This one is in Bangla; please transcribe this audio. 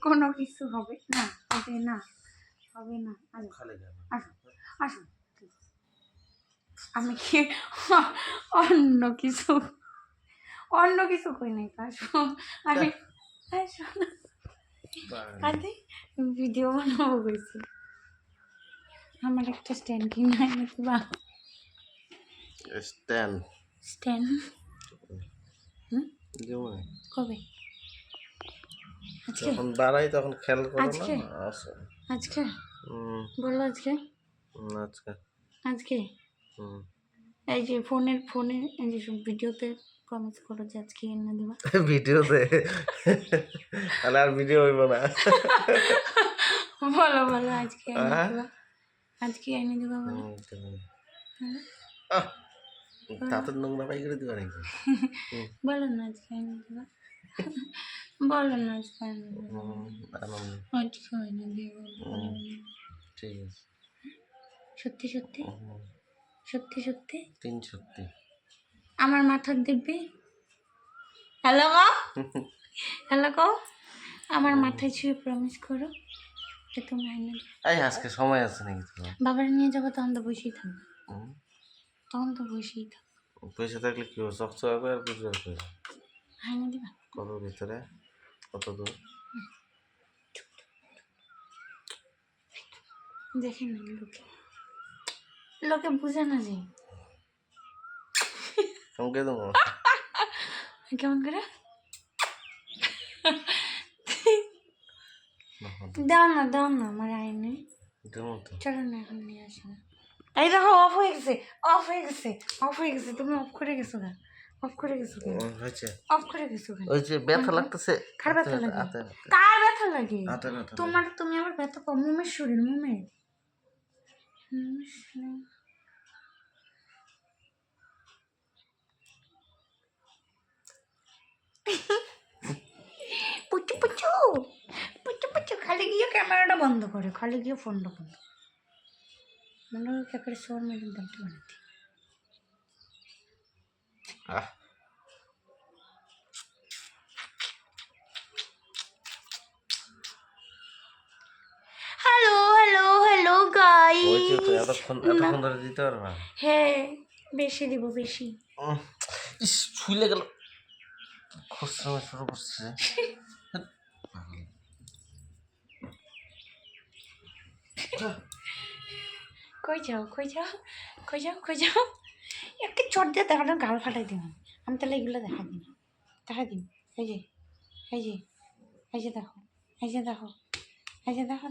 কোনো কিছু হবে না, হবে না, হবে না। আসুন আসুন, আমি কি অন্য কিছু কই নাই। আসুন আমি আরে ভিডিও বানাবো কইছি। আমার একটা স্ট্যান্ড কিনে নাকি বা স্ট্যান্ড কবে? আজকে? যখন বাড়াই তখন খেয়াল করো না। আজকে আজকে বলো আজকে আজকে এই যে ফোনে এই যে ভিডিওতে প্রমিস করো যে আজকে এনে দিবা। ভিডিওতে তাহলে আর ভিডিও হইব না। বলো বলো আজকে এনে দিবা, আজকে এনে দিবা বলো। তাতে নোংরা পাই করে দিবা নাকি? বলো না আজকে এনে দিবা, বলো না আজকে এনে দিবা, আজকে এনে দিবা। ঠিক আছে, সত্যি সত্যি সত্যি সত্যি তিন সত্যি আমার মাথার দিব্যি। হ্যালো গো, হ্যালো গো, আমার মাথায় ছুঁয়ে প্রমিস করো যে তুমি এনে দিবে। এই আজকে সময় আছে নাকি তোমার? বাবার নিয়ে যাবো, তখন তো বসেই থাকবে, তখন তো বসেই থাকবে। পয়সা থাকলে কি হবে, চকচকা করে আর কিছু পয়সা এনে দিবা। কত ভিতরে, কত দূর? দেখে না লোকে বুঝে না যে চমকে দেবো কেমন করে। দাও না আমার আইনে, চলো না এখন নিয়ে আসো না। এই দেখো অফ হয়ে গেছে, তুমি অফ করে গেছো গা, অফ করে গেছো কেন? ওই যে ব্যথা লাগতেছে। কার ব্যথা লাগে? কার ব্যথা লাগে? তোমার, তুমি আবার ব্যথা কম মোমের শরীর, মোমের পুচু পুচু পুচু পুচু। খালি গিয়ে ক্যামেরাটা বন্ধ করে, খালি গিয়ে ফোনটা বন্ধ মনে হয় একেবারে শোর মেরে দামটা বানাতে। Hello guys. এতক্ষণ ধরে দিতে পারবা? হ্যাঁ বেশি দিব, বেশি। ফুলে গেল, খসড়া শুরু করছে। কই যাও একটা চট দিয়ে দেখানো, গাল ফাটাই দিন। আমি তাহলে এগুলো দেখা দিন। এই যে এই যে এই যে দেখো, এই যে দেখো, এই যে দেখো।